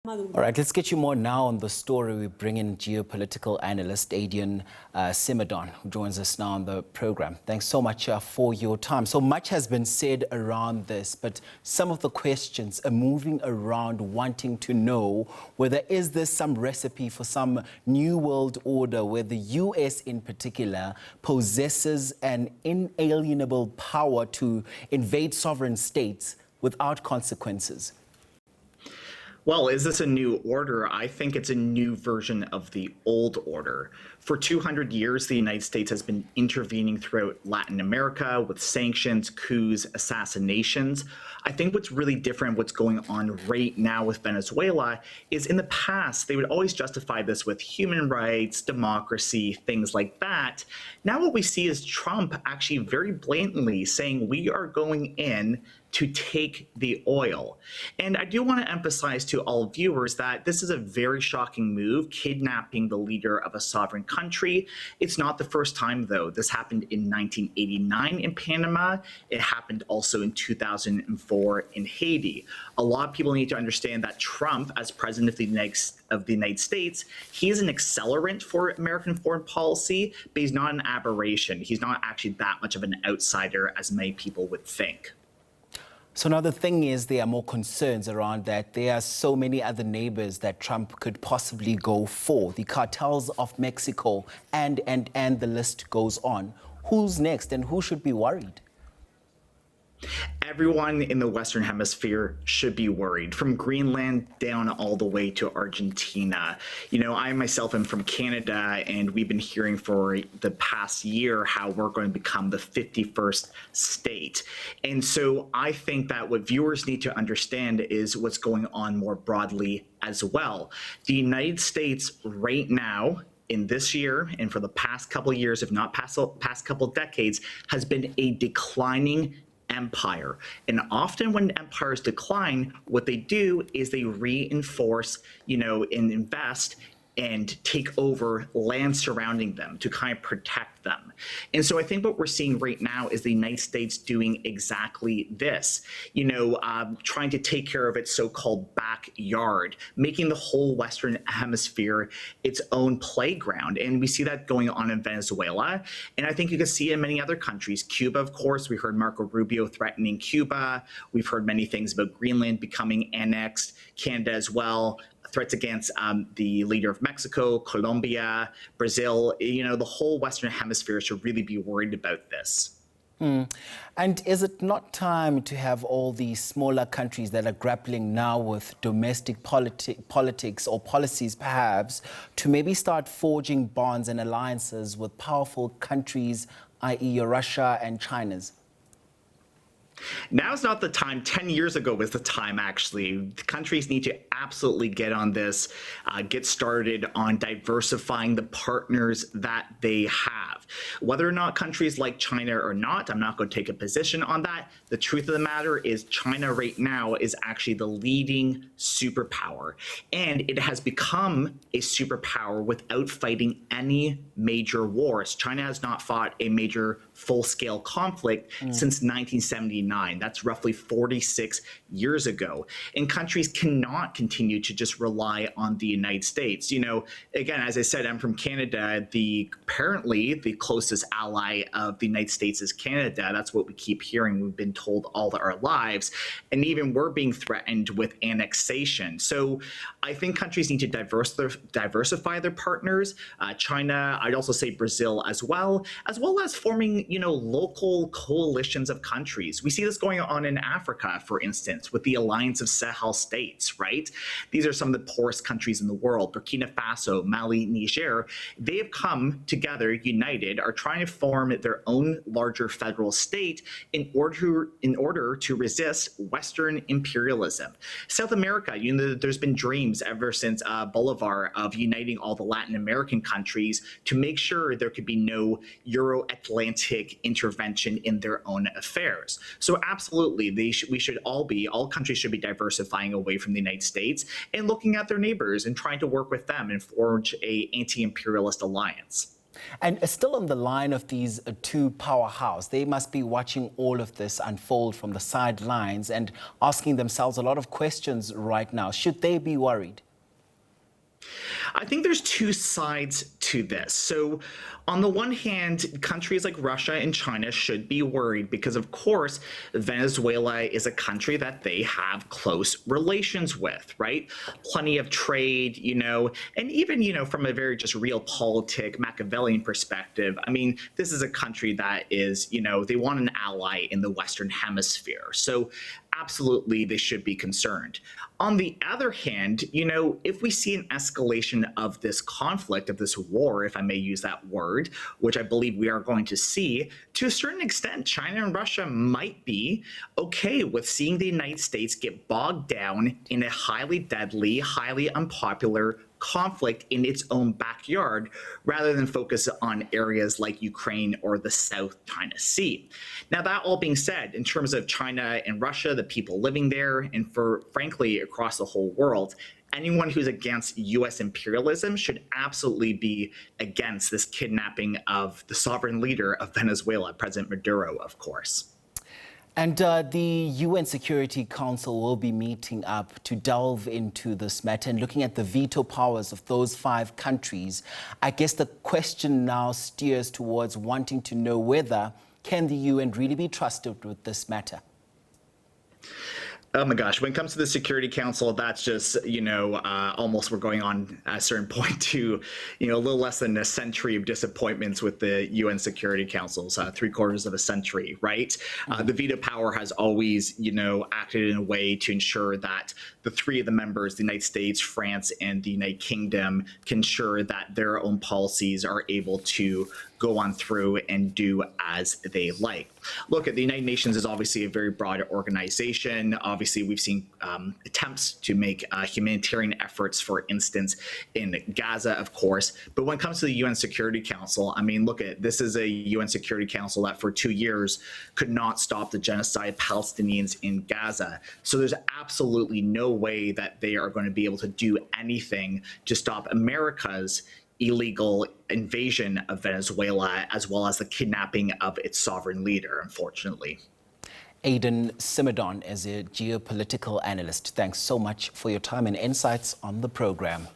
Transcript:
All right, let's get you more now on the story. We bring in geopolitical analyst Aidan Simardone, who joins us now on the program. Thanks so much for your time. So much has been said around this, but some of the questions are moving around wanting to know whether is this some recipe for some new world order where the US in particular possesses an inalienable power to invade sovereign states without consequences. Well, is this a new order? I think it's a new version of the old order. For 200 years, the United States has been intervening throughout Latin America with sanctions, coups, assassinations. I think what's really different, what's going on right now with Venezuela, is in the past, they would always justify this with human rights, democracy, things like that. Now what we see is Trump actually very blatantly saying we are going in to take the oil. And I do want to emphasize to all viewers that this is a very shocking move, kidnapping the leader of a sovereign country. It's not the first time, though. This happened in 1989 in Panama. It happened also in 2004 in Haiti. A lot of people need to understand that Trump, as president of the United States, he is an accelerant for American foreign policy, but he's not an aberration. He's not actually that much of an outsider as many people would think. So now the thing is, there are more concerns around that. There are so many other neighbors that Trump could possibly go for. The cartels of Mexico and the list goes on. Who's next and who should be worried? Everyone in the Western Hemisphere should be worried, from Greenland down all the way to Argentina. You know, I myself am from Canada, and we've been hearing for the past year how we're going to become the 51st state. And so I think that what viewers need to understand is what's going on more broadly as well. The United States right now, in this year and for the past couple of years, if not past couple of decades, has been a declining empire. And often when empires decline, what they do is they reinforce, and invest and take over land surrounding them to kind of protect them. And so I think what we're seeing right now is the United States doing exactly this, trying to take care of its so-called backyard, making the whole Western Hemisphere its own playground. And we see that going on in Venezuela. And I think you can see it in many other countries. Cuba, of course, we heard Marco Rubio threatening Cuba. We've heard many things about Greenland becoming annexed, Canada as well. Threats against the leader of Mexico, Colombia, Brazil. The whole Western Hemisphere should really be worried about this. And is it not time to have all these smaller countries that are grappling now with domestic politics or policies perhaps to maybe start forging bonds and alliances with powerful countries, i.e. Russia and China's? Now's not the time. 10 years ago was the time, actually. The countries need to absolutely get on this, get started on diversifying the partners that they have. Whether or not countries like China or not, I'm not going to take a position on that. The truth of the matter is China right now is actually the leading superpower. And it has become a superpower without fighting any major wars. China has not fought a major full-scale conflict since 1979. That's roughly 46 years ago. And countries cannot continue to just rely on the United States. Again, as I said, I'm from Canada. Apparently, the closest ally of the United States is Canada. That's what we keep hearing. We've been told all our lives. And even we're being threatened with annexation. So I think countries need to diversify their partners. China, I'd also say Brazil as well as forming, local coalitions of countries. We see this going on in Africa, for instance, with the Alliance of Sahel States, right? These are some of the poorest countries in the world. Burkina Faso, Mali, Niger, they have come together, united, are trying to form their own larger federal state in order to resist Western imperialism. South America, there's been dreams ever since Bolivar of uniting all the Latin American countries to make sure there could be no Euro-Atlantic intervention in their own affairs. So absolutely, all countries should be diversifying away from the United States and looking at their neighbors and trying to work with them and forge an anti-imperialist alliance. And still on the line of these two powerhouses, they must be watching all of this unfold from the sidelines and asking themselves a lot of questions right now. Should they be worried? I think there's two sides to this. So, on the one hand, countries like Russia and China should be worried because, of course, Venezuela is a country that they have close relations with, right? Plenty of trade, and even, from a very just realpolitik Machiavellian perspective, I mean, this is a country that is, they want an ally in the Western Hemisphere. So, absolutely, they should be concerned. On the other hand, if we see an escalation of this conflict, of this war, if I may use that word, which I believe we are going to see, to a certain extent, China and Russia might be okay with seeing the United States get bogged down in a highly deadly, highly unpopular conflict in its own backyard rather than focus on areas like Ukraine or the South China Sea. Now, that all being said, in terms of China and Russia, the people living there, and frankly, across the whole world, anyone who's against U.S. imperialism should absolutely be against this kidnapping of the sovereign leader of Venezuela, President Maduro, of course. And the UN Security Council will be meeting up to delve into this matter and looking at the veto powers of those 5 countries. I guess the question now steers towards wanting to know whether can the UN really be trusted with this matter? Oh my gosh, when it comes to the Security Council, that's just, almost we're going on at a certain point to, a little less than a century of disappointments with the UN Security Councils, 3/4 of a century, right? The veto power has always, acted in a way to ensure that the 3 of the members, the United States, France, and the United Kingdom, can ensure that their own policies are able to go on through and do as they like. Look, the United Nations is obviously a very broad organization. Obviously, we've seen attempts to make humanitarian efforts, for instance, in Gaza, of course. But when it comes to the UN Security Council, I mean, look, this is a UN Security Council that for 2 years could not stop the genocide of Palestinians in Gaza. So there's absolutely no way that they are going to be able to do anything to stop America's illegal invasion of Venezuela, as well as the kidnapping of its sovereign leader, unfortunately. Aidan Simardone is a geopolitical analyst. Thanks so much for your time and insights on the program.